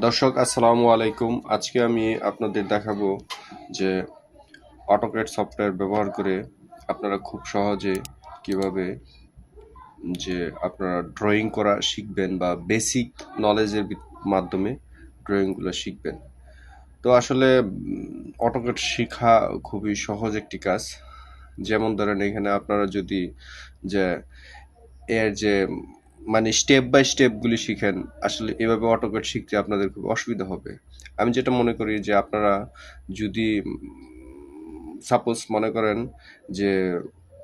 দর্শক আসসালামু আলাইকুম। আজকে আমি আপনাদের দেখাবো যে অটোক্যাড সফটওয়্যার ব্যবহার করে আপনারা খুব সহজে কিভাবে যে আপনারা ড্রয়িং করা শিখবেন বা বেসিক নলেজের মাধ্যমে ড্রয়িংগুলো শিখবেন। তো আসলে অটোক্যাড শেখা খুবই সহজ একটি কাজ। যেমন ধরেন এখানে আপনারা যদি যে এর যে মানে স্টেপ বাই স্টেপগুলি শিখেন, আসলে এভাবে অটোক্যাড শিখতে আপনাদের খুব অসুবিধা হবে। আমি যেটা মনে করি যে আপনারা যদি সাপোজ মনে করেন যে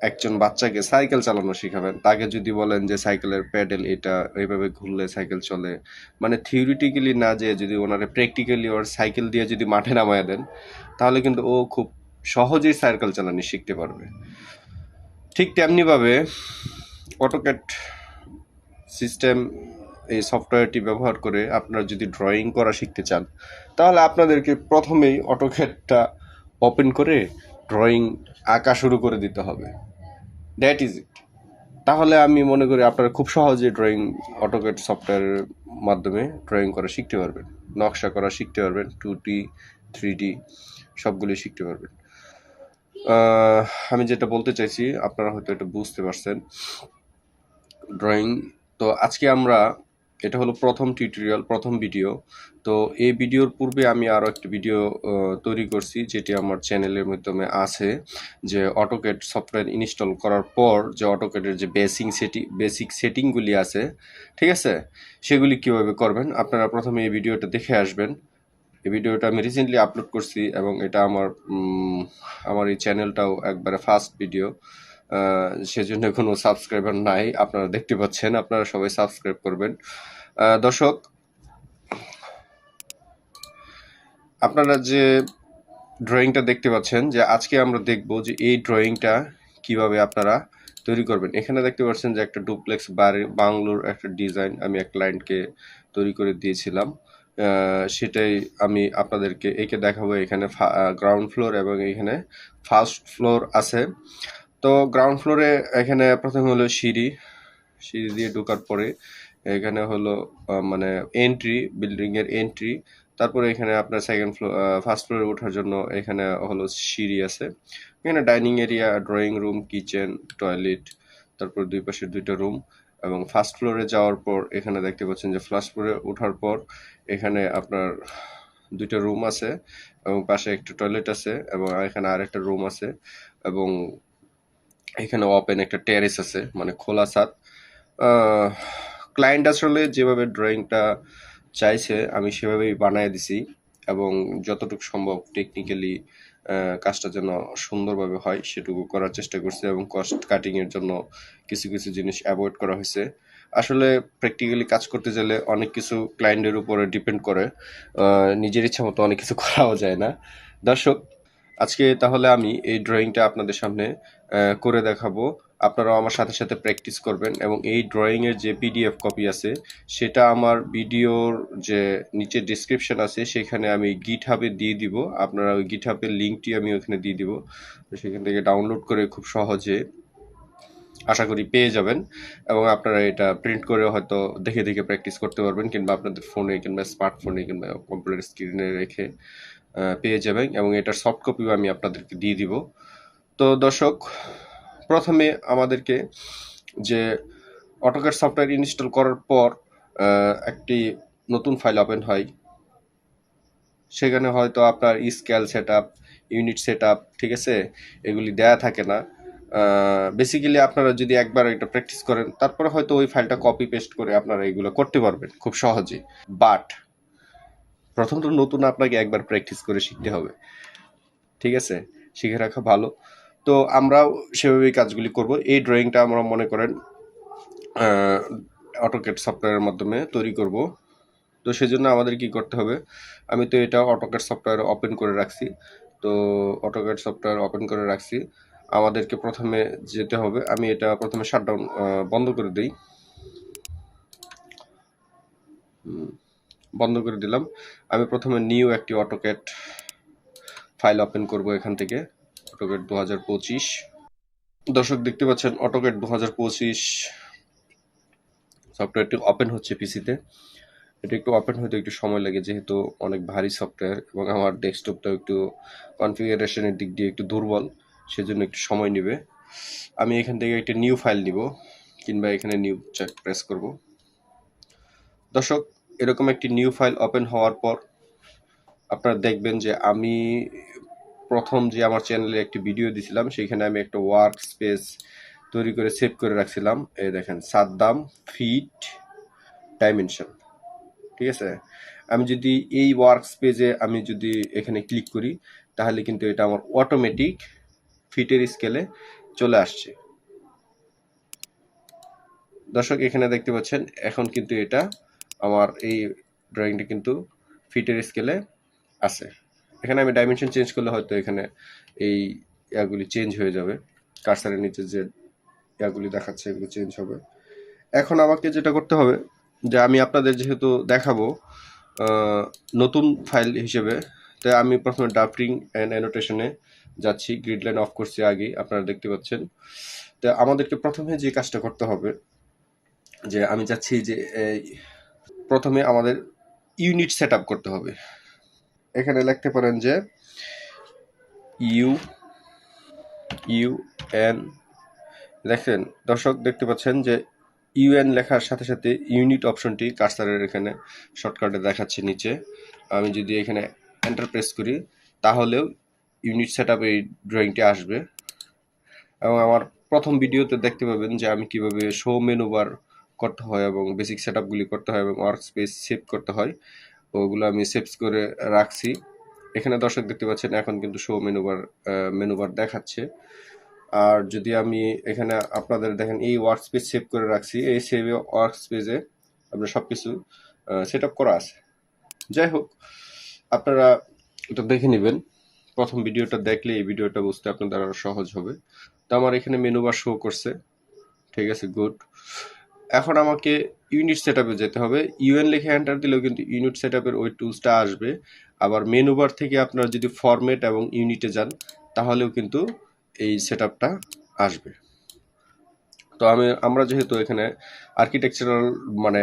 একজন বাচ্চাকে সাইকেল চালানো শিখাবেন, তাকে যদি বলেন যে সাইকেলের প্যাডেল এটা এইভাবে ঘুরলে সাইকেল চলে, মানে থিওরিটিক্যালি না, যে যদি ওনারে প্র্যাকটিক্যালি ওর সাইকেল দিয়ে যদি মাঠে নামায় দেন, তাহলে কিন্তু ও খুব সহজেই সাইকেল চালানো শিখতে পারবে। ঠিক তেমনিভাবে অটোক্যাড সিস্টেম এই সফটওয়্যারটি ব্যবহার করে আপনারা যদি ড্রয়িং করা শিখতে চান, তাহলে আপনাদেরকে প্রথমেই অটোক্যাডটা ওপেন করে ড্রয়িং আঁকা শুরু করে দিতে হবে। That is it. তাহলে আমি মনে করি আপনারা খুব সহজে ড্রয়িং অটোক্যাড সফটওয়্যারের মাধ্যমে ড্রয়িং করা শিখতে পারবেন, নকশা করা শিখতে পারবেন, 2D 3D সবগুলি শিখতে পারবেন। আমি যেটা বলতে চাইছি আপনারা হয়তো এটা বুঝতে পারছেন। ড্রয়িং, তো আজকে আমরা, এটা হলো প্রথম টিউটোরিয়াল, প্রথম ভিডিও। তো এই ভিডিওর পূর্বে আমি আরও একটি ভিডিও তৈরি করছি, যেটি আমার চ্যানেলের মাধ্যমে আছে, যে অটোক্যাড সফটওয়্যার ইনস্টল করার পর যে অটোক্যাডের যে বেসিক সেটিংগুলি আছে, ঠিক আছে, সেগুলি কীভাবে করবেন। আপনারা প্রথমে এই ভিডিওটা দেখে আসবেন। এই ভিডিওটা আমি রিসেন্টলি আপলোড করছি এবং এটা আমার এই চ্যানেলটাও একবারে ফার্স্ট ভিডিও, সেজন্য কোনো সাবস্ক্রাইবার নাই। আপনারা দেখতে পাচ্ছেন, আপনারা সবাই সাবস্ক্রাইব করবেন। দর্শক, আপনারা যে ড্রয়িংটা দেখতে পাচ্ছেন, যে আজকে আমরা দেখব যে এই ড্রয়িংটা কিভাবে আপনারা তৈরি করবেন। এখানে দেখতে পাচ্ছেন যে একটা ডুপ্লেক্স বাংলোর একটা ডিজাইন আমি এক ক্লায়েন্টকে তৈরি করে দিয়েছিলাম। সেটাই আমি আপনাদেরকে এঁকে দেখাবো। এখানে গ্রাউন্ড ফ্লোর এবং এখানে ফার্স্ট ফ্লোর আছে। তো গ্রাউন্ড ফ্লোরে এখানে প্রথমে হলো সিঁড়ি দিয়ে ঢোকার পরে এখানে হলো মানে এন্ট্রি, বিল্ডিংয়ের এন্ট্রি। তারপরে এখানে আপনার ফার্স্ট ফ্লোরে ওঠার জন্য এখানে হলো সিঁড়ি আছে। এখানে dining area, drawing room, kitchen, toilet, তারপর দুই পাশে দুইটা রুম। এবং ফার্স্ট ফ্লোরে যাওয়ার পর এখানে দেখতে পাচ্ছেন যে ফার্স্ট ফ্লোরে ওঠার পর এখানে আপনার দুইটা রুম আছে এবং পাশে একটা টয়লেট আছে এবং এখানে আরেকটা রুম আছে এবং এখানে ওপেন একটা টেরেস আছে, মানে খোলা ছাদ। ক্লায়েন্ট আসলে যেভাবে ড্রয়িংটা চাইছে আমি সেভাবেই বানিয়ে দিছি এবং যতটুকু সম্ভব টেকনিক্যালি কাজটা যেন সুন্দরভাবে হয় সেটুকু করার চেষ্টা করছি এবং কস্ট কাটিংয়ের জন্য কিছু কিছু জিনিস অ্যাভয়েড করা হয়েছে। আসলে প্র্যাকটিক্যালি কাজ করতে গেলে অনেক কিছু ক্লায়েন্টের উপরে ডিপেন্ড করে, নিজের ইচ্ছা মতো অনেক কিছু করাও যায় না। দর্শক, আজকে তাহলে আমি এই ড্রয়িংটা আপনাদের সামনে করে দেখাবো। আপনারাও আমার সাথে সাথে প্র্যাকটিস করবেন এবং এই ড্রয়িংয়ের যে পিডিএফ কপি আছে সেটা আমার ভিডিওর যে নিচে ডিসক্রিপশন আছে সেখানে আমি গিটহাবে দিয়ে দিব। আপনারা ওই গিটহাবের লিঙ্কটি আমি ওখানে দিয়ে দিব, তো সেখান থেকে ডাউনলোড করে খুব সহজে আশা করি পেয়ে যাবেন এবং আপনারা এটা প্রিন্ট করে হয়তো দেখে দেখে প্র্যাকটিস করতে পারবেন, কিংবা আপনাদের ফোনে কিংবা স্মার্টফোনে কিংবা কম্পিউটার স্ক্রিনে রেখে পেয়ে যাবেন এবং এটার সফট কপিও আমি আপনাদেরকে দিয়ে দিব। তো দর্শক, প্রথমে আমাদেরকে যে অটোক্যাড সফটওয়্যার ইনস্টল করার পর একটি নতুন ফাইল ওপেন হয়। সেখানে হয়তো আপনার scale set up, unit set up, ঠিক আছে, এগুলি দেয়া থাকে না। বেসিক্যালি আপনারা যদি একবার এটা প্র্যাকটিস করেন তারপরে হয়তো ওই ফাইলটা কপি পেস্ট করে আপনারা এগুলো করতে পারবেন খুব সহজে। বাট প্রথমত নতুন আপনাকে একবার প্র্যাকটিস করে শিখতে হবে, ঠিক আছে, শিখে রাখা ভালো। তো আমরাও সেভাবেই কাজগুলি করব। এই ড্রয়িংটা আমরা মনে করেন অটোক্যাড সফটওয়্যারের মাধ্যমে তৈরি করব। তো সেজন্য আমাদের কি করতে হবে, আমি তো এটা অটোক্যাড সফটওয়্যার ওপেন করে রাখছি। তো অটোক্যাড সফটওয়্যার ওপেন করে রাখছি, আমাদেরকে প্রথমে যেতে হবে, আমি এটা প্রথমে শাটডাউন বন্ধ করে দিই, বন্ধ করে দিলাম। আমি প্রথমে নিউ একটি অটোক্যাড ফাইল ওপেন করব এখান থেকে, অটোক্যাড 2025। দর্শক দেখতে পাচ্ছেন অটোক্যাড 2025 সফটওয়্যারটি ওপেন হচ্ছে পিসিতে এটা একটু ওপেন হতে একটু সময় লাগে, যেহেতু অনেক ভারী সফটওয়্যার এবং আমার ডেস্কটপটাও একটু কনফিগারেশনের দিক দিয়ে একটু দুর্বল, সেজন্য একটু সময় নেবে। আমি এখান থেকে একটা নিউ ফাইল নিব, কিংবা এখানে নিউ চেক প্রেস করব। দর্শক, এরকম একটি নিউ ফাইল ওপেন হওয়ার পর আপনারা দেখবেন যে আমি প্রথম যে আমার চ্যানেলে একটি ভিডিও দিছিলাম, সেখানে আমি একটা ওয়ার্ক স্পেস তৈরি করে সেভ করে রাখছিলাম। এই দেখেন, সাদ্দাম ফিট ডাইমেনশন, ঠিক আছে। আমি যদি এই ওয়ার্ক স্পেসে আমি যদি এখানে ক্লিক করি, তাহলে কিন্তু এটা আমার অটোমেটিক ফিটের স্কেলে চলে আসছে। দর্শক, এখানে দেখতে পাচ্ছেন এখন কিন্তু এটা আমার এই ড্রয়িংটা কিন্তু ফিটের স্কেলে আছে। এখানে আমি ডাইমেনশন চেঞ্জ করলে হয়তো এখানে এই ইয়াগুলি চেঞ্জ হয়ে যাবে, কার্সারের নিচে যে ইয়াগুলি দেখাচ্ছে এগুলো চেঞ্জ হবে। এখন আমাকে যেটা করতে হবে, যে আমি আপনাদের যেহেতু দেখাবো নতুন ফাইল হিসেবে, তাই আমি প্রথমে ড্রাফটিং অ্যান্ড অ্যানোটেশনে যাচ্ছি। গ্রিড লাইন অফ করছি আগেই, আপনারা দেখতে পাচ্ছেন। তো আমাদেরকে প্রথমে যে কাজটা করতে হবে, যে আমি চাচ্ছি যে প্রথমে আমাদের ইউনিট সেট আপ করতে হবে। এখানে লিখতে পারেন যে ইউএন, দেখেন দর্শক দেখতে পাচ্ছেন যে ইউএন লেখার সাথে সাথে ইউনিট অপশনটি কার্সারের এখানে শর্টকাটে দেখাচ্ছে নিচে। আমি যদি এখানে এন্টার প্রেস করি, তাহলেও ইউনিট সেট আপ এই ড্রয়িংটি আসবে। এবং আমার প্রথম ভিডিওতে দেখতে পাবেন যে আমি কিভাবে শো মেনু বার করতে হয় এবং বেসিক সেট আপগুলি করতে হয় এবং ওয়ার্ক স্পেস সেভ করতে হয়, ওগুলো আমি সেভ করে রাখছি। এখানে দর্শক দেখতে পাচ্ছেন এখন কিন্তু শো মেনু বার দেখাচ্ছে। আর যদি আমি এখানে আপনাদের দেখেন এই ওয়ার্ক স্পেস সেভ করে রাখছি, এই সেভ ওয়ার্ক স্পেসে আপনার সব কিছু সেট আপ করা আছে। যাই হোক, আপনারা এটা দেখে নেবেন। প্রথম ভিডিওটা দেখলে এই ভিডিওটা বুঝতে আপনাদের আরও সহজ হবে। তো আমার এখানে মেনু বার শো করছে, ঠিক আছে, গুড। এখন আমাকে ইউনিট সেট আপে যেতে হবে। ইউএন লিখে এন্টার দিলেও কিন্তু ইউনিট সেট আপের ওই টুলসটা আসবে। আবার মেনু বার থেকে আপনারা যদি ফরম্যাট এবং ইউনিটে যান, তাহলেও কিন্তু এই সেট আপটা আসবে। তো আমরা যেহেতু এখানে আর্কিটেকচারাল মানে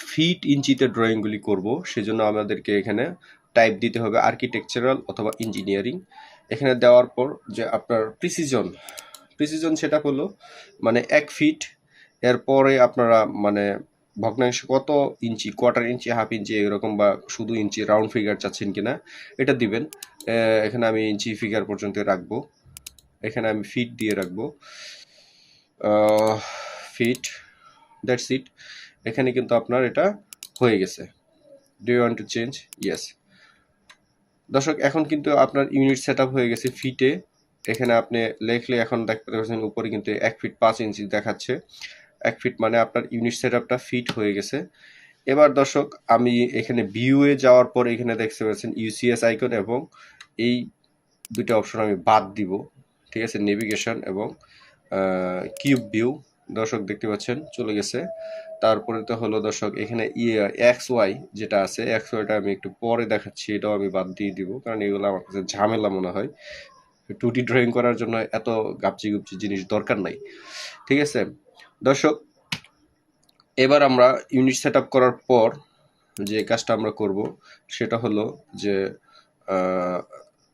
ফিট ইঞ্চিতে ড্রয়িংগুলি করব, সেজন্য আমাদেরকে এখানে টাইপ দিতে হবে আর্কিটেকচারাল অথবা ইঞ্জিনিয়ারিং। এখানে দেওয়ার পর যে আপনার প্রিসিজন সেটা হলো মানে 1 ফিট। এরপরে আপনারা মানে ভগ্নাংশ কত ইঞ্চি, কোয়ার্টার ইঞ্চি, হাফ ইঞ্চি, এরকম বা শুধু ইঞ্চি, রাউন্ড ফিগার চাচ্ছেন কিনা এটা দিবেন। এখানে আমি ইঞ্চি ফিগার পর্যন্ত রাখবো। এখানে আমি ফিট দিয়ে রাখবো, ফিট, দ্যাটস ইট। এখানে কিন্তু আপনার এটা হয়ে গেছে। Do you want to change? Yes. দর্শক, এখন কিন্তু আপনার ইউনিট সেট আপ হয়ে গেছে ফিটে। এখানে আপনি লেখলে এখন দেখতে পাচ্ছেন উপরে কিন্তু 1 ফিট 5 ইঞ্চি দেখাচ্ছে। 1 ফিট মানে আপনার ইউনিট সেট আপটা ফিট হয়ে গেছে। এবার দর্শক, আমি এখানে ভিউয়ে যাওয়ার পর এখানে দেখতে পাচ্ছেন ইউসিএস আইকন এবং এই দুটো অপশন আমি বাদ দিব, ঠিক আছে, নেভিগেশন এবং কিউব ভিউ। দর্শক দেখতে পাচ্ছেন চলে গেছে। তারপরে তো হলো দর্শক এখানে এক্স ওয়াই যেটা আছে, এক্স ওয়াইটা আমি একটু পরে দেখাচ্ছি, এটাও আমি বাদ দিয়ে দিব, কারণ এগুলো আমার কাছে ঝামেলা মনে হয়। 2D ড্রয়িং করার জন্য এত গাপচি গুপচি জিনিস দরকার নাই, ঠিক আছে। দর্শক, এবার আমরা ইউনিট সেট আপ করার পর যে কাজটা আমরা করব, সেটা হলো যে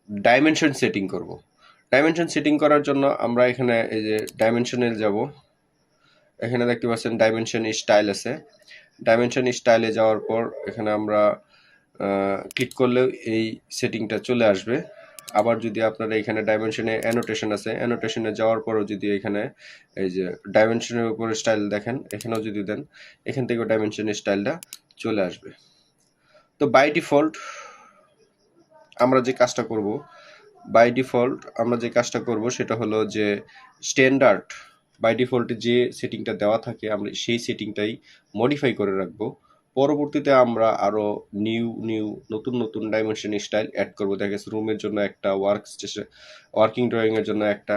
ডাইমেনশন সেটিং করব। ডাইমেনশন সেটিং করার জন্য আমরা এখানে এই যে ডাইমেনশনে যাব। এখানে দেখতে পাচ্ছেন ডাইমেনশন স্টাইল আছে। ডাইমেনশন স্টাইলে যাওয়ার পর এখানে আমরা ক্লিক করলেও এই সেটিংটা চলে আসবে। আবার যদি আপনারা এখানে ডাইমেনশনে অ্যানোটেশন আছে, অ্যানোটেশনে যাওয়ার পরও যদি এখানে এই যে ডাইমেনশনের উপরে স্টাইল দেখেন, এখানেও যদি দেন, এখান থেকেও ডাইমেনশনের স্টাইলটা চলে আসবে। তো বাই ডিফল্ট আমরা যে কাজটা করব, সেটা হলো যে স্ট্যান্ডার্ড বাই ডিফল্টে যে সেটিংটা দেওয়া থাকে আমরা সেই সেটিংটাই মডিফাই করে রাখবো। পরবর্তীতে আমরা আরও নতুন ডাইমেনশন স্টাইল অ্যাড করবো। দেখা গেছে রুমের জন্য একটা, ওয়ার্কিং ড্রয়িংয়ের জন্য একটা,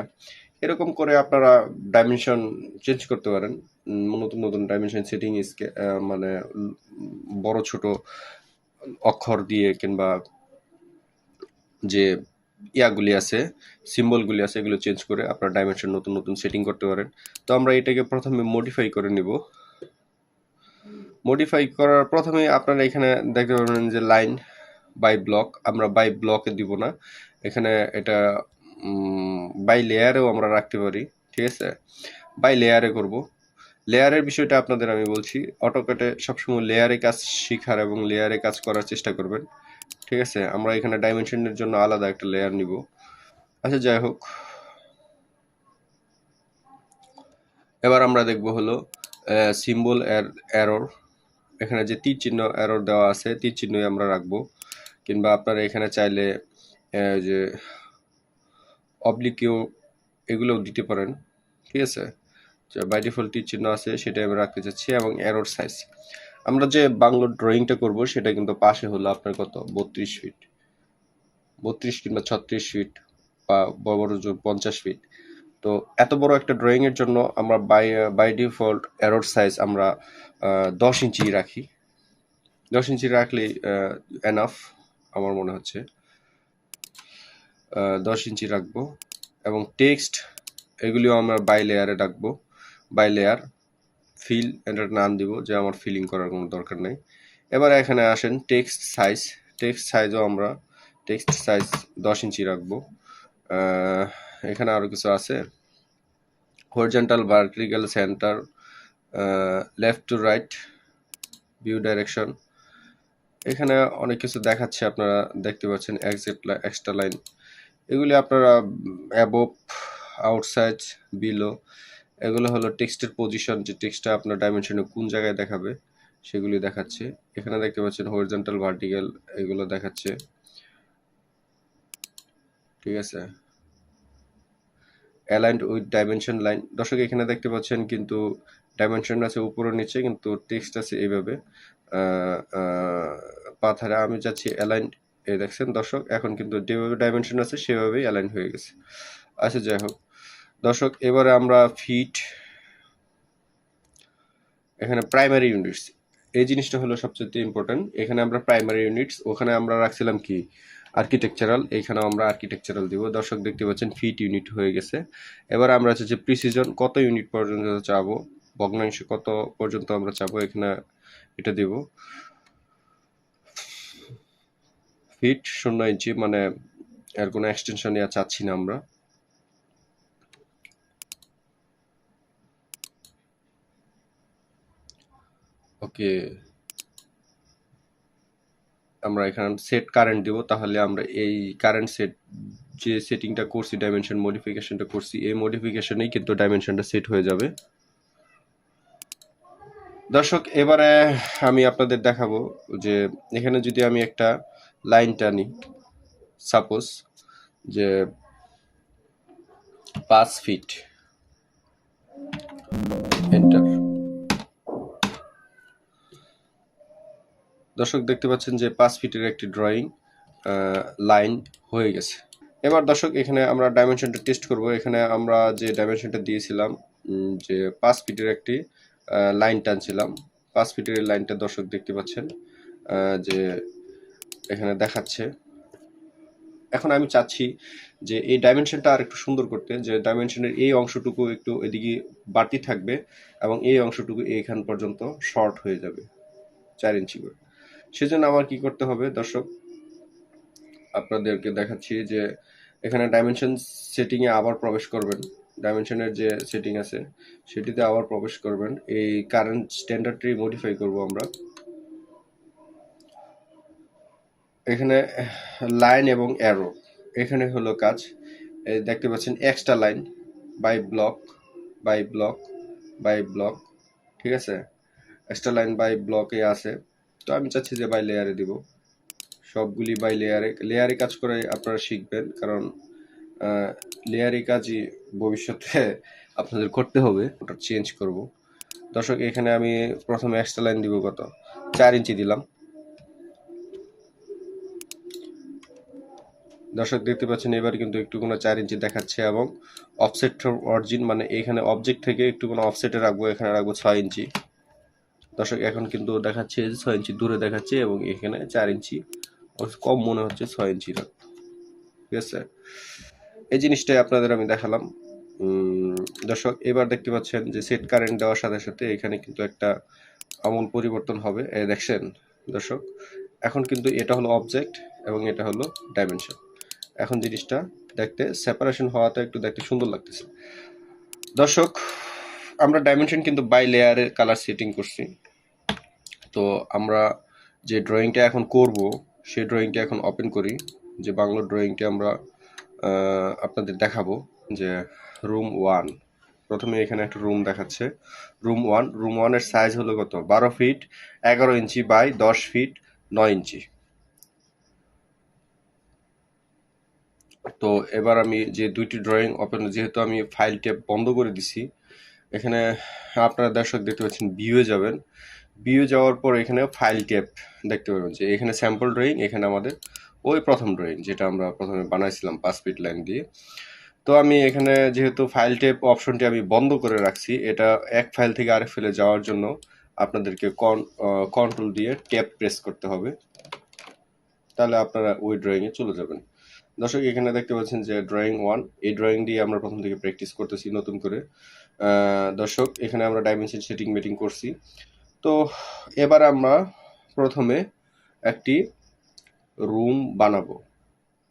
এরকম করে আপনারা ডাইমেনশন চেঞ্জ করতে পারেন। নতুন ডাইমেনশন সেটিং মানে বড় ছোট অক্ষর দিয়ে কিংবা যে ইয়াগুলি আছে, সিম্বলগুলি আছে, এগুলো চেঞ্জ করে আপনার ডাইমেনশন নতুন সেটিং করতে পারেন। তো আমরা এটাকে প্রথমে মডিফাই করে নিব। মডিফাই করার প্রথমে আপনারা এখানে দেখতে পাবেন যে লাইন বাই ব্লক, আমরা বাই ব্লকে দিব না, এখানে এটা বাই লেয়ারেও আমরা রাখতে পারি, ঠিক আছে, বাই লেয়ারে করব। লেয়ারের বিষয়টা আপনাদের আমি বলছি, অটোক্যাডে সবসময় লেয়ারে কাজ শেখার এবং লেয়ারে কাজ করার চেষ্টা করবেন, ঠিক আছে। আমরা এখানে ডাইমেনশনের জন্য আলাদা একটা লেয়ার নিব। আচ্ছা যাই হোক, এবার আমরা দেখব হলো সিম্বল এরর। এখানে যে তীর চিহ্ন এরর দেওয়া আছে, তীর চিহ্নই আমরা রাখবো, কিংবা আপনারা এখানে চাইলে যে অবলিকিও এগুলোও দিতে পারেন, ঠিক আছে। বাই ডিফল্ট তীর চিহ্ন আছে সেটাই আমি রাখতে চাচ্ছি। এবং এরর সাইজ, আমরা যে বাংলো ড্রয়িংটা করব সেটা কিন্তু পাশে হলো আপনার কত 32 ফিট, 32 কিংবা 36 ফিট, বা বড় বড় 50 ফিট। তো এত বড় একটা ড্রয়িং এর জন্য আমরা বাই ডিফল্ট এরর সাইজ আমরা 10 ইঞ্চি রাখি। 10 ইঞ্চি রাখলেই এনাফ আমার মনে হচ্ছে। 10 ইঞ্চি রাখবো। এবং টেক্সট এগুলিও আমরা বাই লেয়ারে রাখবো, বাই লেয়ার। ফিল এটার নাম দিব, যে আমার ফিলিং করার কোনো দরকার নেই। এবার এখানে আসেন টেক্সট সাইজ, টেক্সট সাইজও আমরা টেক্সট সাইজ 10 ইঞ্চি রাখবো। এখানে আরও কিছু আছে, horizontal, vertical, centre, left to right, view direction, এখানে অনেক কিছু দেখাচ্ছে, আপনারা দেখতে পাচ্ছেন। এক্সট্রা লাইন, এগুলি আপনারা অ্যাবোভ, আউটসাইড, বিলো, এগুলো হলো টেক্সটের পজিশন, যে টেক্সটটা আপনার ডাইমেনশনে কোন জায়গায় দেখাবে সেগুলি দেখাচ্ছে। এখানে দেখতে পাচ্ছেন হরিজন্টাল, ভার্টিক্যাল, এগুলো দেখাচ্ছে, ঠিক আছে। অ্যালাইন্ড উইথ ডাইমেনশন লাইন, দর্শক এখানে দেখতে পাচ্ছেন কিন্তু ডাইমেনশন আছে উপরে নিচে, কিন্তু টেক্সট আছে এইভাবে পাথারে। আমি চাচ্ছি অ্যালাইন্ড, এই দেখছেন দর্শক, এখন কিন্তু যেভাবে ডাইমেনশন আছে সেভাবেই অ্যালাইন হয়ে গেছে। আচ্ছা যাই হোক দর্শক, এবারে আমরা ফিট, এখানে প্রাইমারি ইউনিটস, এই জিনিসটা হলো সবচেয়ে ইম্পর্টেন্ট। এখানে আমরা প্রাইমারি ইউনিটস, ওখানে আমরা রাখছিলাম কি আর্কিটেকচারাল, এখানে আমরা আর্কিটেকচারাল দিব। দর্শক দেখতে পাচ্ছেন ফিট ইউনিট হয়ে গেছে। এবার আমরা চাচ্ছি প্রিসিজন, কত ইউনিট পর্যন্ত চাবো, ভগ্নাংশ কত পর্যন্ত আমরা চাবো, এখানে এটা দিব। ফিট 0 ইঞ্চি, মানে এর কোনো এক্সটেনশন চাচ্ছি না আমরা। ওকে, আমরা এখানে সেট কারেন্ট দিব, তাহলে আমরা এই কারেন্ট সেট যে সেটিংটা করছি, ডাইমেনশন মডিফিকেশনটা করছি, এই মডিফিকেশনেই কিন্তু ডাইমেনশনটা সেট হয়ে যাবে। দর্শক এবারে আমি আপনাদের দেখাবো যে এখানে যদি আমি একটা লাইন টানি, সাপোজ যে 5 ফিট, এন্টার। দর্শক দেখতে পাচ্ছেন যে 5 ফিটের একটি ড্রয়িং লাইন হয়ে গেছে। এবার দর্শক এখানে আমরা ডাইমেনশনটা টেস্ট করব। এখানে আমরা যে ডাইমেনশনটা দিয়েছিলাম, যে 5 ফিটের একটি লাইন টানছিলাম, 5 ফিটের লাইনটা দর্শক দেখতে পাচ্ছেন যে এখানে দেখাচ্ছে। এখন আমি চাচ্ছি যে এই ডাইমেনশনটা আর একটু সুন্দর করতে, যে ডাইমেনশনের এই অংশটুকু একটু এদিকে বাড়তি থাকবে এবং এই অংশটুকু এইখান পর্যন্ত শর্ট হয়ে যাবে 4 ইঞ্চি করে। সেজন্য আমার কি করতে হবে দর্শক, আপনাদেরকে দেখাচ্ছি যে এখানে ডাইমেনশন সেটিংয়ে আবার প্রবেশ করবেন, ডাইমেনশনের যে সেটিং আছে সেটিতে আবার প্রবেশ করবেন। এই কারেন্ট স্ট্যান্ডার্ডটি মডিফাই করব আমরা। এখানে লাইন এবং অ্যারো, এখানে হলো কাজ। এই দেখতে পাচ্ছেন extra line, by block, by block, by block, ঠিক আছে। এক্সট্রা লাইন বাই ব্লকে আছে, তো আমি চাচ্ছি যে বাই লেয়ারে দিব। সবগুলি বাই লেয়ারে কাজ করে আপনারা শিখবেন, কারণ লেয়ারি কাজই ভবিষ্যতে আপনাদের করতে হবে। ওটা চেঞ্জ করব। দর্শক এখানে আমি প্রথমে এক্সট্রা লাইন দিব কত, 4 ইঞ্চি দিলাম। দর্শক দেখতে পাচ্ছেন এবার কিন্তু একটু কোনো 4 ইঞ্চি দেখাচ্ছে, এবং অফসেট অরিজিন, মানে এখানে অবজেক্ট থেকে একটু কোনো অফসেটে রাখবো, এখানে রাখবো 6 ইঞ্চি। দর্শক এখন কিন্তু দেখাচ্ছে 6 ইঞ্চি দূরে দেখাচ্ছে, এবং এখানে 4 ইঞ্চি, কম মনে হচ্ছে 6 ইঞ্চি রাখবো, ঠিক আছে। এই জিনিসটাই আপনাদের আমি দেখালাম। দর্শক এবার দেখতে পাচ্ছেন যে সেট কারেন্ট দেওয়ার সাথে সাথে এখানে কিন্তু একটা আমূল পরিবর্তন হবে। দেখছেন দর্শক, এখন কিন্তু এটা হলো অবজেক্ট এবং এটা হলো ডাইমেনশন। এখন জিনিসটা দেখতে সেপারেশন হওয়াতে একটু দেখতে সুন্দর লাগতেছে। দর্শক আমরা ডাইমেনশন কিন্তু বাই লেয়ারের কালার সেটিং করছি। তো আমরা যে ড্রয়িংটা এখন করব সেই ড্রয়িংটা এখন ওপেন করি। যে বাংলা ড্রয়িংটা আমরা আপনাদের দেখাবো যে রুম 1। প্রথমে এখানে একটা রুম দেখাচ্ছে রুম 1। রুম 1 এর সাইজ হলো কত? 12 ফিট 11 ইঞ্চি বাই 10 ফিট 9 ইঞ্চি। তো এবার আমি যে দুইটি ড্রয়িং ওপেন, যেহেতু আমি ফাইল ট্যাব বন্ধ করে দিছি, এখানে আপনারা দর্শক দেখতে পাচ্ছেন ভিউয়ে যাবেন। ভিউ যাওয়ার পর এখানে ফাইল ট্যাব দেখতে পাবেন যে এখানে স্যাম্পল ড্রয়িং, এখানে আমাদের ওই প্রথম ড্রয়িং যেটা আমরা প্রথমে বানাইছিলাম 5 ফিট লাইন দিয়ে। তো আমি এখানে যেহেতু ফাইল ট্যাব অপশনটি আমি বন্ধ করে রাখছি, এটা এক ফাইল থেকে আরেক ফাইলে যাওয়ার জন্য আপনাদেরকে কন্ট্রোল দিয়ে ট্যাব প্রেস করতে হবে, তাহলে আপনারা ওই ড্রয়িংয়ে চলে যাবেন। দর্শক এখানে দেখতে পাচ্ছেন যে ড্রয়িং 1, এই ড্রয়িং দিয়ে আমরা প্রথম থেকে প্র্যাকটিস করতেছি নতুন করে। দর্শক এখানে আমরা ডাইমেনশন সেটিং মিটিং করছি। তো এবার আমরা প্রথমে একটি রুম বানাবো।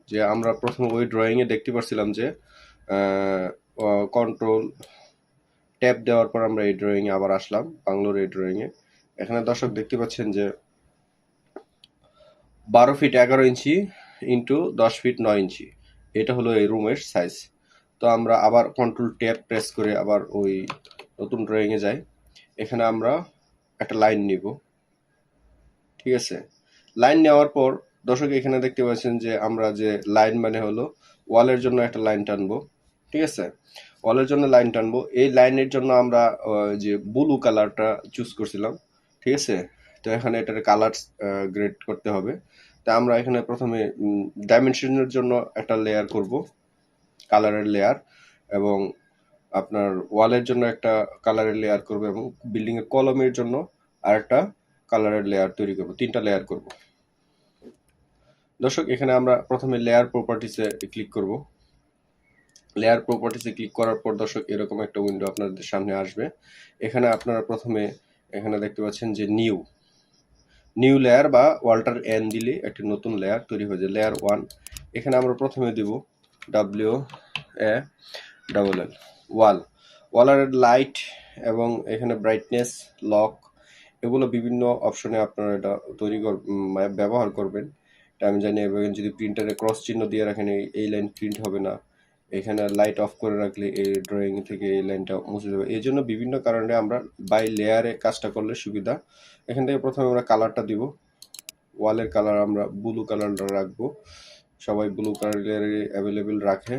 যে আমরা প্রথমে ওই ড্রয়িংয়ে দেখতে পাচ্ছিলাম যে কন্ট্রোল ট্যাব দেওয়ার পর আমরা এই ড্রয়িংয়ে আবার আসলাম, বাংলোর এই ড্রয়িংয়ে। এখানে দর্শক দেখতে পাচ্ছেন যে 12 ফিট 11 ইঞ্চি ইন্টু 10 ফিট 9 ইঞ্চি, এটা হলো এই রুমের সাইজ। তো আমরা আবার কন্ট্রোল ট্যাব প্রেস করে আবার ওই নতুন ড্রয়িংয়ে যাই। এখানে আমরা একটা লাইন নিব, ঠিক আছে? লাইন নেওয়ার পর দর্শক এখানে দেখতে পাচ্ছেন যে আমরা যে লাইন মানে হলো ওয়ালের জন্য একটা লাইন টানবো, ঠিক আছে? ওয়ালের জন্য লাইন টানবো। এই লাইনের জন্য আমরা যে ব্লু কালারটা চুজ করছিলাম, ঠিক আছে? তো এখানে এটার কালার গ্রেড করতে হবে। তা আমরা এখানে প্রথমে ডাইমেনশনের জন্য একটা লেয়ার করব, কালারের লেয়ার, এবং আপনার ওয়ালের জন্য একটা কালারের লেয়ার করব, এবং বিল্ডিং এর কলমের জন্য আরেকটা কালারের লেয়ার তৈরি করব। 3টা লেয়ার করব। দর্শক এখানে আমরা প্রথমে লেয়ার প্রপার্টিসে ক্লিক করব। লেয়ার প্রপার্টিসে ক্লিক করার পর দর্শক এরকম একটা উইন্ডো আপনাদের সামনে আসবে। এখানে আপনারা প্রথমে এখানে দেখতে পাচ্ছেন যে নিউ লেয়ার বা ওয়াল্টার এন দিলে একটি নতুন লেয়ার তৈরি হয়ে যায়, লেয়ার 1। এখানে আমরা প্রথমে দেব WALL ওয়ালের লাইট এবং এখানে ব্রাইটনেস, লক, এগুলো বিভিন্ন অপশনে আপনারা এটা ব্যবহার করবেন। এটা আমি জানি। এবং যদি প্রিন্টারে ক্রস চিহ্ন দিয়ে রাখেন এই লাইন প্রিন্ট হবে না। এখানে লাইট অফ করে রাখলে এই ড্রয়িং থেকে এই লাইনটা মুছে যাবে। এই জন্য বিভিন্ন কারণে আমরা বাই লেয়ারে কাজটা করলে সুবিধা। এখান থেকে প্রথমে আমরা কালারটা দিব। ওয়ালের কালার আমরা ব্লু কালারটা রাখবো। সবাই ব্লু কালার অ্যাভেলেবেল রাখে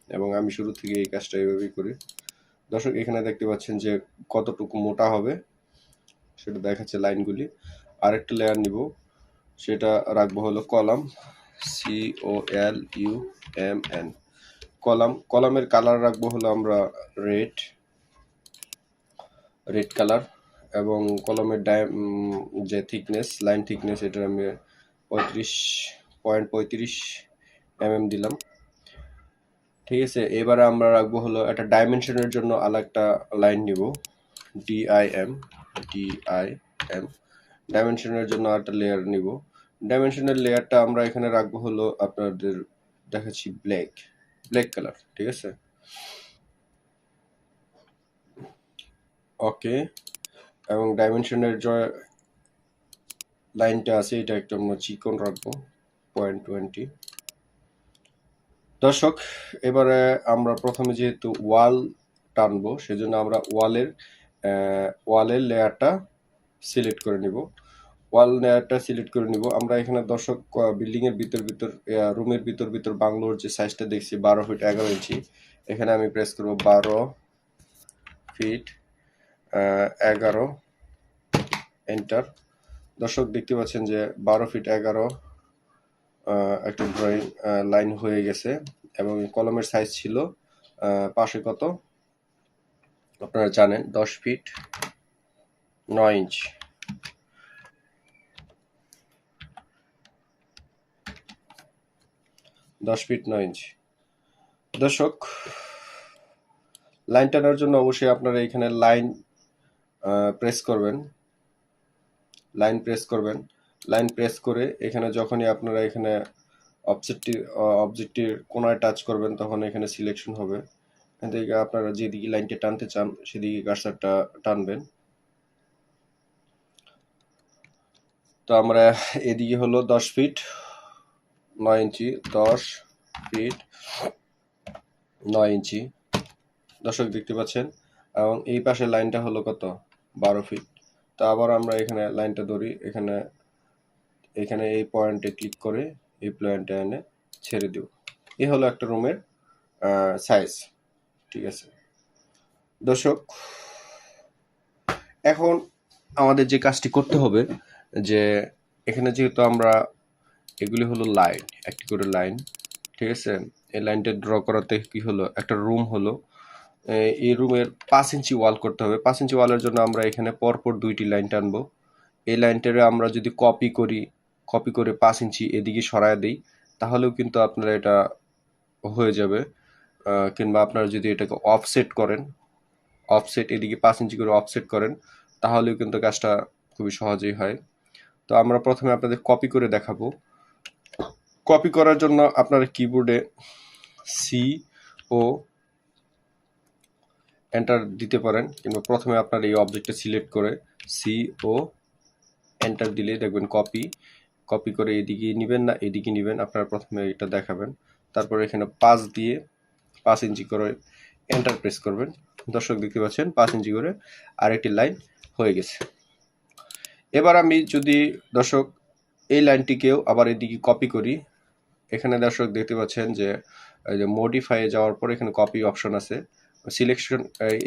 এবং আমি শুরু থেকে এই কাজটা এইভাবেই করি। দর্শক এখানে দেখতে পাচ্ছেন যে কতটুকু মোটা হবে সেটা দেখাচ্ছে লাইনগুলি। আরেকটা লেয়ার নিব, সেটা রাখবো হলো কলাম, COLUMN। কলামের কালার রাখবো হলো আমরা রেড কালার, এবং কলমের যে থিকনেস, লাইন থিকনেস, এটা আমি 35.35 mm দিলাম, ঠিক আছে? এবারে আমরা রাখবো হলো একটা ডাইমেনশনের জন্য আরেকটা লাইন নিব, DIM ডাইমেনশনের জন্য একটা লেয়ার নিব। ডাইমেনশনের লেয়ারটা আমরা এখানে রাখবো হলো আপনাদের দেখাচ্ছি ব্ল্যাক কালার, ঠিক আছে? ওকে। এবং ডাইমেনশনের যে লাইনটা আছে এটা একটু আমরা চিকন রাখবো, 0.20। দর্শক এবারে আমরা প্রথমে যেহেতু ওয়াল টানবো সেজন্য আমরা ওয়ালের লেয়ারটা সিলেক্ট করে নিব। ওয়াল লেয়ারটা সিলেক্ট করে নিব। আমরা এখানে দর্শক বিল্ডিং এর ভিতর রুমের ভিতর বাংলোর যে সাইজটা দেখছি 12 ফিট 11 ইঞ্চি, এখানে আমি প্রেস করব 12 ফিট 11, এন্টার। দর্শক দেখতে পাচ্ছেন যে 12 ফিট 11 একটা ড্রয়িং লাইন হয়ে গেছে, এবং কলমের সাইজ ছিল পাশে কত আপনারা জানেন, 10 ফিট 9 ইঞ্চি। দর্শক লাইন টানার জন্য অবশ্যই আপনারা এখানে লাইন প্রেস করবেন, লাইন প্রেস করবেন। লাইন প্রেস করে এখানে যখনই আপনারা এখানে অবজেক্টটির কোনায় টাচ করবেন তখন এখানে সিলেকশন হবে। এখান থেকে আপনারা যেদিকে লাইনটা টানতে চান সেদিকে কার্সারটা টানবেন। তো আমরা এদিকে হলো 10 ফিট 9 ইঞ্চি, 10 ফিট 9 ইঞ্চি, দর্শক দেখতে পাচ্ছেন। এবং এই পাশে লাইনটা হলো কত, 12 ফিট। তো আবার আমরা এখানে লাইনটা ধরি, এখানে এখানে এই পয়েন্টে ক্লিক করে এই পয়েন্টে এনে ছেড়ে দেব। এই হলো একটা রুমের সাইজ। ঠিক আছে দর্শক, এখন আমাদের যে কাজটি করতে হবে, যে এখানে যেহেতু আমরা এগুলি হলো লাইন, একটি করে লাইন, ঠিক আছে। এই লাইনটা ড্র করাতে কি হলো, একটা রুম হলো। এই রুমের 5 ইঞ্চি ওয়াল করতে হবে। 5 ইঞ্চি ওয়ালের জন্য আমরা এখানে পরপর 2টি লাইন টানবো। এই লাইনটারে আমরা যদি কপি করে 5 ইঞ্চি এদিকে সরায় দিই তাহলেও কিন্তু আপনারা এটা হয়ে যাবে। কিংবা আপনারা যদি এটাকে অফসেট করেন, অফসেট এদিকে 5 ইঞ্চি করে অফসেট করেন তাহলেও কিন্তু কাজটা খুবই সহজেই হয়। তো আমরা প্রথমে আপনাদের কপি করে দেখাবো। কপি করার জন্য আপনারা কিবোর্ডে সি ও এন্টার দিতে পারেন, কিংবা প্রথমে আপনার এই অবজেক্টটা সিলেক্ট করে সি ও এন্টার দিলে দেখবেন কপি করে এদিকে নেবেন না এদিকে নেবেন, আপনারা প্রথমে এটা দেখাবেন। তারপর এখানে 5 দিয়ে 5 ইঞ্চি করে এন্টার প্রেস করবেন। দর্শক দেখতে পাচ্ছেন 5 ইঞ্চি করে আরেকটি লাইন হয়ে গেছে। এবার আমি যদি দর্শক এই লাইনটিকেও আবার এদিকে কপি করি, এখানে দর্শক দেখতে পাচ্ছেন যে মডিফাই যাওয়ার পর এখানে কপি অপশন আছে, সিলেকশন।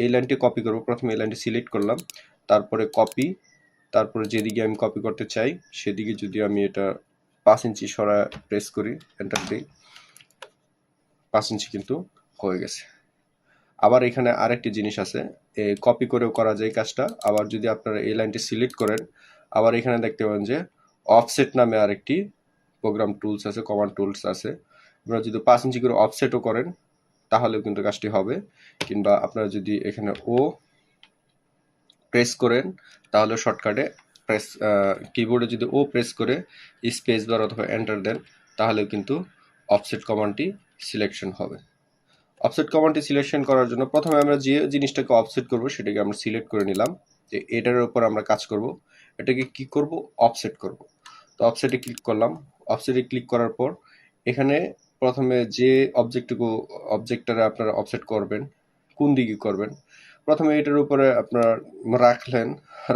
এই লাইনটি কপি করব, প্রথমে এই লাইনটি সিলেক্ট করলাম, তারপরে কপি, তারপরে যেদিকে আমি কপি করতে চাই সেদিকে যদি আমি এটা 5 ইঞ্চি সরা প্রেস করি, এন্টার দিই, 5 ইঞ্চি কিন্তু হয়ে গেছে। আবার এখানে আরেকটি জিনিস আছে, কপি করেও করা যায় কাজটা। আবার যদি আপনারা এই লাইনটি সিলেক্ট করেন, আবার এখানে দেখতে পাবেন যে অফসেট নামে আরেকটি প্রোগ্রাম টুলস আছে, কমান্ড টুলস আছে। আপনারা যদি 5 ইঞ্চি করে অফসেটও করেন তাহলেও কিন্তু কাজটি হবে। কিংবা আপনারা যদি এখানে ও প্রেস করেন তাহলে শর্টকাটে কিবোর্ডে যদি ও প্রেস করে স্পেস বার অথবা এন্টার দেন তাহলেও কিন্তু অফসেট কমান্ডটি সিলেকশন হবে। অফসেট কমান্ডটি সিলেকশন করার জন্য প্রথমে আমরা যে জিনিসটাকে অফসেট করব সেটাকে আমরা সিলেক্ট করে নিলাম, যে এটার উপর আমরা কাজ করব। এটাকে কি করব, অফসেট করব। তো অফসেটে ক্লিক করলাম। অফসেটে ক্লিক করার পর এখানে প্রথমে যে অবজেক্টটারে আপনারা অফসেট করবেন কোন দিকে করবেন, প্রথমে এটার উপরে আপনার রাখলেন।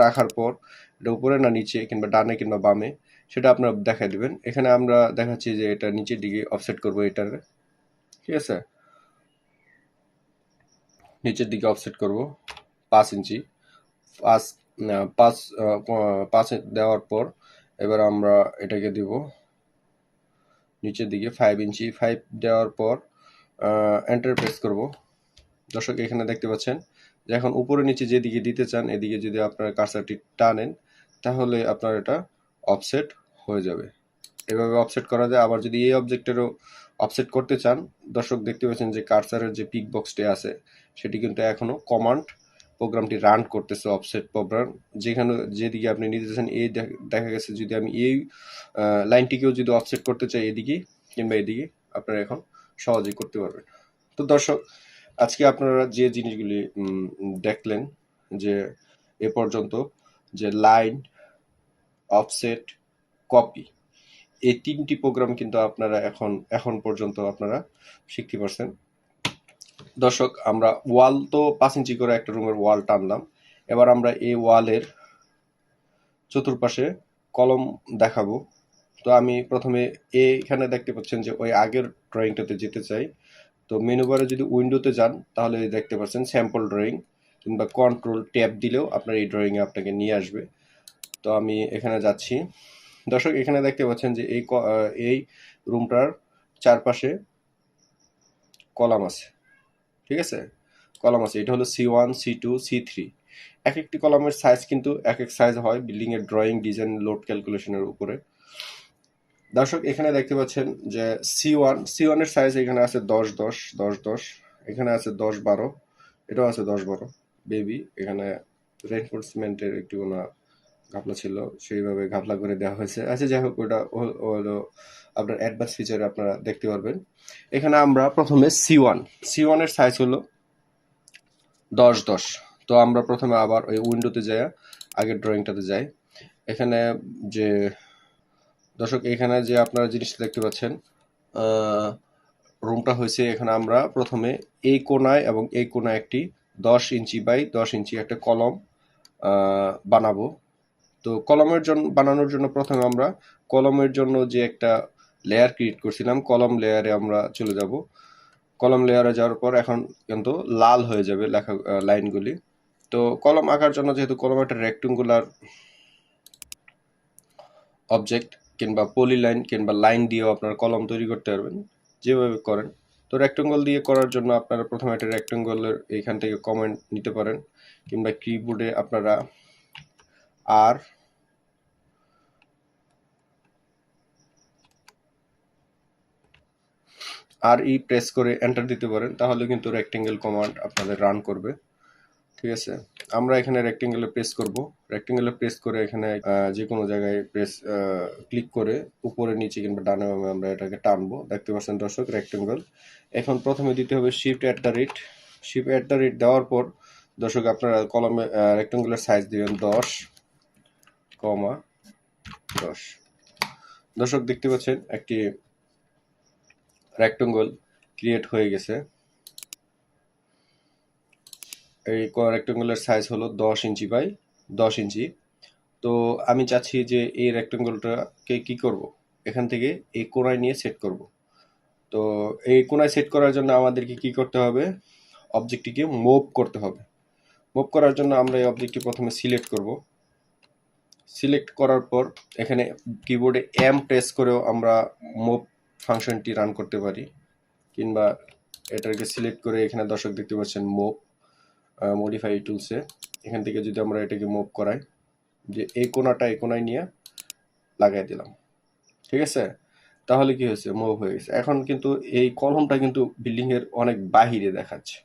রাখার পর এটা উপরে না নিচে কিংবা ডানে কিংবা বামে সেটা আপনারা দেখা দিবেন। এখানে আমরা দেখাচ্ছি যে এটা নিচের দিকে অফসেট করব এটার, ঠিক আছে। নিচের দিকে অফসেট করব 5 ইঞ্চি। 5 5 5 দেওয়ার পর এবার আমরা এটাকে দিব নিচের দিকে 5 ইঞ্চি। 5 দেওয়ার পর এন্টার প্রেস করব। দর্শক এখানে দেখতে পাচ্ছেন যে এখন উপরে নিচে যেদিকে দিতে চান এদিকে যদি আপনার কার্সারটি টানেন তাহলে আপনার এটা অফসেট হয়ে যাবে। এভাবে অফসেট করা যায়। আবার যদি এই অবজেক্টেরও অফসেট করতে চান, দর্শক দেখতে পাচ্ছেন যে কার্সারের যে পিক বক্সটি আছে সেটি কিন্তু এখনো কমান্ড প্রোগ্রামটি রান করতেছে, অফসেট প্রোগ্রাম। যেখানে যেদিকে আপনি নিতে চান এই দেখা গেছে যদি আমি এই লাইনটিকেও যদি অফসেট করতে চাই এদিকে কিংবা এদিকে, আপনারা এখন সহজেই করতে পারবেন। তো দর্শক আজকে আপনারা যে জিনিসগুলি দেখলেন, যে এ পর্যন্ত যে লাইন, অফসেট, কপি, এই 3টি প্রোগ্রাম কিন্তু আপনারা এখন পর্যন্ত আপনারা শিখতে পারছেন। দর্শক আমরা ওয়াল তো 5 ইঞ্চি করে একটা রুমের ওয়াল টানলাম। এবার আমরা এই ওয়ালের চতুর্পাশে কলম দেখাবো। তো আমি প্রথমে এখানে দেখতে পাচ্ছেন যে ওই আগের ড্রয়িংটাতে যেতে চাই। তো মেনু বারে যদি উইন্ডোতে যান তাহলে দেখতে পাচ্ছেন স্যাম্পল ড্রয়িং, কিংবা কন্ট্রোল ট্যাব দিলেও আপনার এই ড্রয়িংয়ে আপনাকে নিয়ে আসবে। তো আমি এখানে যাচ্ছি। দর্শক এখানে দেখতে পাচ্ছেন যে এই রুমটার চারপাশে কলাম আছে, ঠিক আছে, কলাম আছে। এটা হলো C1, C2, C3। এক একটি কলামের সাইজ কিন্তু এক এক সাইজ হয় বিল্ডিং এর ড্রয়িং, ডিজাইন, লোড ক্যালকুলেশনের উপরে। দর্শক এখানে দেখতে পাচ্ছেন যে C1 এর সাইজ এখানে আছে 10 10 10 10, এখানে আছে 10 12, এটাও আছে 10-12 বেবি। এখানে রেনফোর্সমেন্টের একটু কোনো ঘাপলা ছিল, সেইভাবে ঘাপলা করে দেওয়া হয়েছে। আচ্ছা যাই হোক, ওটা হলো আপনার অ্যাডভান্স ফিচারে আপনারা দেখতে পারবেন। এখানে আমরা প্রথমে সি ওয়ান এর সাইজ হলো 10-10। তো আমরা প্রথমে আবার ওই উইন্ডোতে যাই, আগের ড্রয়িংটাতে যাই। এখানে যে দর্শক, এখানে যে আপনারা জিনিসটা দেখতে পাচ্ছেন, রুমটা হয়েছে, এখানে আমরা প্রথমে এই কোণায় এবং এই কোণায় একটি 10 ইঞ্চি বাই 10 ইঞ্চি একটা কলম বানাবো। তো কলমের জন্য বানানোর জন্য প্রথমে আমরা কলমের জন্য যে একটা লেয়ার ক্রিয়েট করছিলাম, কলম লেয়ারে আমরা চলে যাব। কলম লেয়ারে যাওয়ার পর এখন কিন্তু লাল হয়ে যাবে লেখা লাইনগুলি। তো কলম আঁকার জন্য যেহেতু কলম একটা রেক্টেঙ্গুলার অবজেক্ট, কিংবা পলিলাইন কিংবা লাইন দিয়েও আপনারা কলম তৈরি করতে পারবেন, যেভাবে করেন। তো রেক্টেঙ্গল দিয়ে করার জন্য আপনারা প্রথমে একটা রেক্টেঙ্গলের এইখান থেকে কমেন্ট নিতে পারেন, কিংবা কিবোর্ডে আপনারা আর প্রেস করে এন্টার দিতে পারেন, তাহলে কিন্তু রেক্টেঙ্গেল কমান্ড আপনাদের রান করবে। ঠিক আছে, আমরা এখানে রেক্টেঙ্গেলে প্রেস করব। রেক্টেঙ্গেলে প্রেস করে এখানে যে কোনো জায়গায় ক্লিক করে উপরে নিচে কিংবা ডানে বামে আমরা এটাকে টানবো। দেখতে পাচ্ছেন দর্শক, রেক্টেঙ্গল। এখন প্রথমে দিতে হবে শিফট@, দেওয়ার পর দর্শক আপনারা কলমে রেক্টেঙ্গেলের সাইজ দিবেন 10,10। দর্শক দেখতে পাচ্ছেন একটি রেক্টেঙ্গল ক্রিয়েট হয়ে গেছে। এই রেক্টেঙ্গলের সাইজ হলো 10 ইঞ্চি বাই 10 ইঞ্চি। তো আমি চাচ্ছি যে এই রেক্টেঙ্গলটাকে কি করব, এখান থেকে এই কোণায় নিয়ে সেট করব। তো এই কোণায় সেট করার জন্য আমাদেরকে কি করতে হবে, অবজেক্টটিকে মুভ করতে হবে। মুভ করার জন্য আমরা এই অবজেক্টটি প্রথমে সিলেক্ট করব। সিলেক্ট করার পর এখানে কিবোর্ডে এম প্রেস করেও আমরা মুভ ফাংশনটি রান করতে পারি, কিংবা এটাকে সিলেক্ট করে এখানে দর্শক দেখতে পাচ্ছেন মুভ মডিফাই টুলসে, এখান থেকে যদি আমরা এটাকে মুভ করাই, যে এই কোণাটা এই কোণায় নিয়ে লাগাই দিলাম। ঠিক আছে, তাহলে কি হয়েছে, মুভ হয়ে গেছে। এখন কিন্তু এই কলমটা কিন্তু বিল্ডিং এর অনেক বাহিরে দেখাচ্ছে।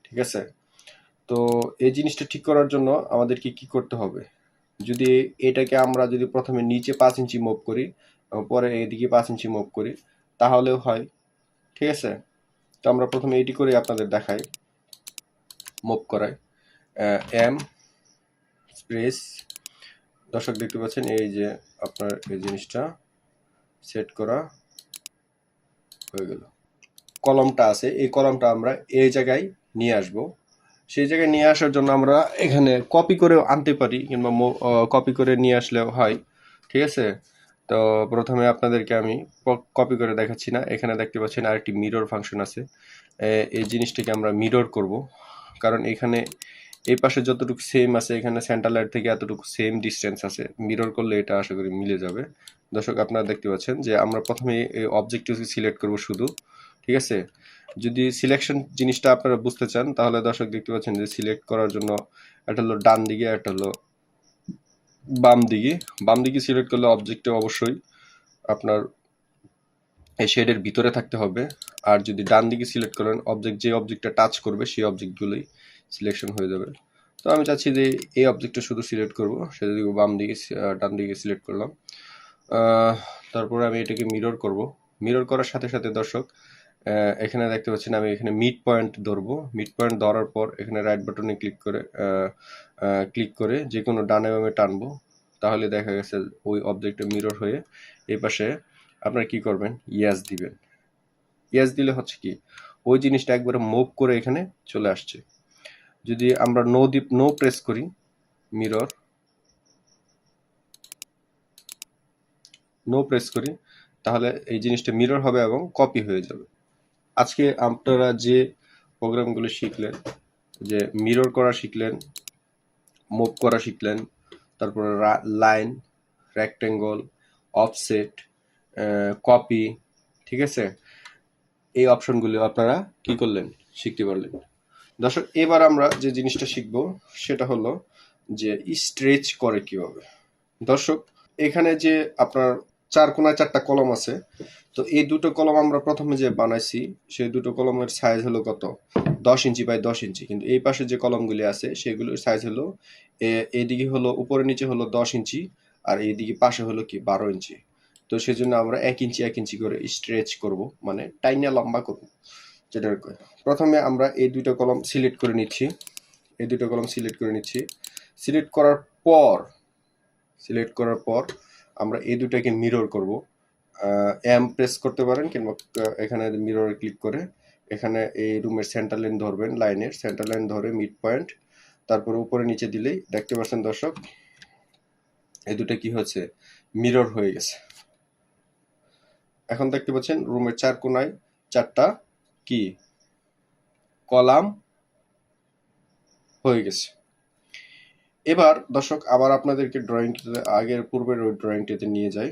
ঠিক আছে, তো এই জিনিসটা ঠিক করার জন্য আমাদেরকে কি করতে হবে, যদি এটাকে আমরা যদি প্রথমে নিচে 5 ইঞ্চি মুভ করি এবং পরে এদিকে 5 ইঞ্চি মুভ করি, তাহলেও হয়। ঠিক আছে, তো আমরা প্রথমে এটি করে আপনাদের দেখাই, মুভ করাই। এম স্পেস, দর্শক দেখতে পাচ্ছেন এই যে আপনার এই জিনিসটা সেট করা হয়ে গেল। কলমটা আছে, এই কলমটা আমরা এই জায়গায় নিয়ে আসব। সেই জায়গায় নিয়ে আসার জন্য আমরা এখানে কপি করেও আনতে পারি, কিংবা কপি করে নিয়ে আসলেও হয়। ঠিক আছে, তো প্রথমে আপনাদেরকে আমি কপি করে দেখাচ্ছি না। এখানে দেখতে পাচ্ছেন আরেকটি মিরর ফাংশন আছে। এই জিনিসটিকে আমরা মিরর করব, কারণ এখানে এই পাশে যতটুকু সেম আছে, এখানে সেন্টার লাইট থেকে এতটুকু সেম ডিস্টেন্স আছে। মিরর করলে এটা আশা করি মিলে যাবে। দর্শক আপনারা দেখতে পাচ্ছেন যে আমরা প্রথমে এই অবজেক্টটিকে সিলেক্ট করব শুধু। ঠিক আছে, যদি সিলেকশন জিনিসটা আপনারা বুঝতে চান, তাহলে দর্শক দেখতে পাচ্ছেন যে সিলেক্ট করার জন্য একটা হলো ডান দিকে, একটা হলো বাম দিকে। বাম দিকে সিলেক্ট করলে অবজেক্টে অবশ্যই আপনার এই শেডের ভিতরে থাকতে হবে। আর যদি ডান দিকে সিলেক্ট করেন, যে অবজেক্টটা টাচ করবে সেই অবজেক্টগুলোই সিলেকশন হয়ে যাবে। তো আমি চাচ্ছি যে এই অবজেক্টটা শুধু সিলেক্ট করব, সেটা দিকে ডান দিকে সিলেক্ট করলাম। তারপরে আমি এটাকে মিরর করব। মিরর করার সাথে সাথে দর্শক এখানে দেখতে পাচ্ছেন আমি এখানে মিড পয়েন্ট ধরবো। মিড পয়েন্ট ধরার পর এখানে রাইট বাটনে ক্লিক করে যে কোনো ডানে বামে টানবো, তাহলে দেখা গেছে ওই অবজেক্টটা মিরর হয়ে এই পাশে আপনারা কি করবেন, ইয়াস দিবেন। ইয়াস দিলে হচ্ছে কি, ওই জিনিসটা একবারে মুভ করে এখানে চলে আসছে। যদি আমরা নো প্রেস করি, মিরর নো প্রেস করি, তাহলে এই জিনিসটা মিরর হবে এবং কপি হয়ে যাবে। আজকে আপনারা যে প্রোগ্রামগুলো শিখলেন, যে মিরর করা শিখলেন, মুভ করা শিখলেন, তারপরে লাইন, রেক্টেঙ্গল, অফসেট, কপি, ঠিক আছে, এই অপশনগুলো আপনারা কি করলেন, শিখতে পারলেন। দর্শক এবার আমরা যে জিনিসটা শিখব সেটা হলো যে স্ট্রেচ করে কিভাবে। দর্শক এখানে যে আপনার চার কোনায় 4টা কলম আছে। তো এই দুটো কলম আমরা প্রথমে যে বানাইছি সেই দুটো কলমের সাইজ হলো কত 10 ইঞ্চি বাই 10 ইঞ্চি, কিন্তু এই পাশে যে কলমগুলি আছে সেগুলোর সাইজ হলো এইদিকে হলো উপরে নিচে হলো 10 ইঞ্চি, আর এইদিকে পাশে হলো কি 12 ইঞ্চি। তো সেজন্য আমরা 1 ইঞ্চি 1 ইঞ্চি করে স্ট্রেচ করব, মানে টাইনা লম্বা করব যেটা প্রথমে আমরা এই দুটো কলম সিলেক্ট করে নিচ্ছি। এই দুটো কলম সিলেক্ট করে নিচ্ছি। সিলেক্ট করার পর আমরা এই দুটাকে মিরর করব। এম প্রেস করতে পারেন, কিংবা এখানে মিররে ক্লিক করে এখানে এই রুমের সেন্টার লাইন ধরবেন, লাইনের সেন্টার লাইন ধরে মিড পয়েন্ট, তারপর উপরে নিচে দিলেই দেখতে পাচ্ছেন দর্শক এই দুটো কি হচ্ছে মিরর হয়ে গেছে। এখন দেখতে পাচ্ছেন রুমের 4 কোনায় 4টা কি কলাম হয়ে গেছে। এবার দর্শক আবার আপনাদেরকে ড্রয়িংটাতে আগের পূর্বের ওই ড্রয়িংটাতে নিয়ে যাই,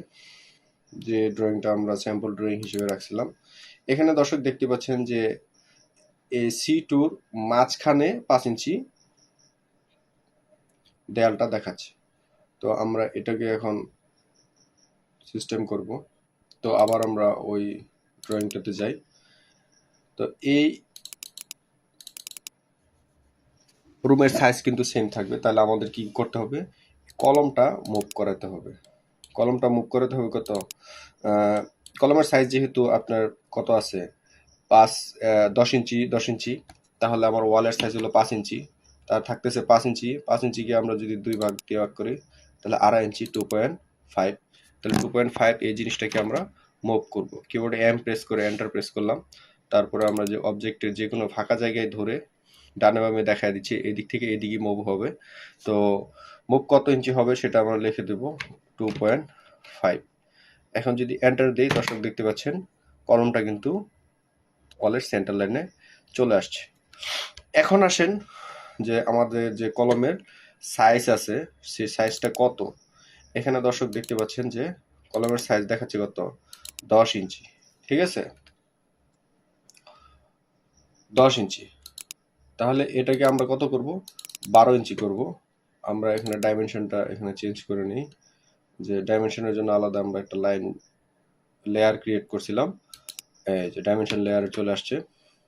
যে ড্রয়িংটা আমরা স্যাম্পল ড্রয়িং হিসেবে রাখছিলাম। এখানে দর্শক দেখতে পাচ্ছেন যে এই C2 মাঝখানে 5 ইঞ্চি দেয়ালটা দেখাচ্ছে। তো আমরা এটাকে এখন সিস্টেম করব। তো আবার আমরা ওই ড্রয়িংটাতে যাই। তো এই রুমের সাইজ কিন্তু সেম থাকবে, তাহলে আমাদের কি করতে হবে কলমটা মুভ করাতে হবে। কত কলমের সাইজ যেহেতু আপনার কত আছে 10 ইঞ্চি, তাহলে আমার ওয়ালের সাইজ হলো 5 ইঞ্চি, তার থাকতেছে 5 ইঞ্চি। 5 ইঞ্চিকে আমরা যদি দুই ভাগ করি তাহলে 2.5 ইঞ্চি 2.5, তাহলে 2.5 এই জিনিসটাকে আমরা মুভ করব। কিবোর্ডে এম প্রেস করে এন্টার প্রেস করলাম, তারপরে আমরা যে অবজেক্টের যে কোনো ফাঁকা জায়গায় ধরে ডানে বামে দেখা দিচ্ছি এদিক থেকে এদিকে মুভ হবে। তো মুভ কত ইঞ্চি হবে সেটা আমরা লিখে দেব 2.5। এখন যদি এন্টার দিই দর্শক দেখতে পাচ্ছেন কলমটা কিন্তু ওয়ালের সেন্টার লাইনে চলে আসছে। এখন আসেন যে আমাদের যে কলমের সাইজ আছে সেই সাইজটা কত। এখানে দর্শক দেখতে পাচ্ছেন যে কলমের সাইজ দেখাচ্ছে কত 10 ইঞ্চি। ঠিক আছে 10 ইঞ্চি, তাহলে এটাকে আমরা কত করব 12 ইঞ্চি করব। আমরা এখানে ডাইমেনশনটা এখানে চেঞ্জ করে নিই, যে ডাইমেনশনের জন্য আলাদা আমরা একটা লাইন লেয়ার ক্রিয়েট করছিলাম, এই যে ডাইমেনশন লেয়ারে চলে আসছে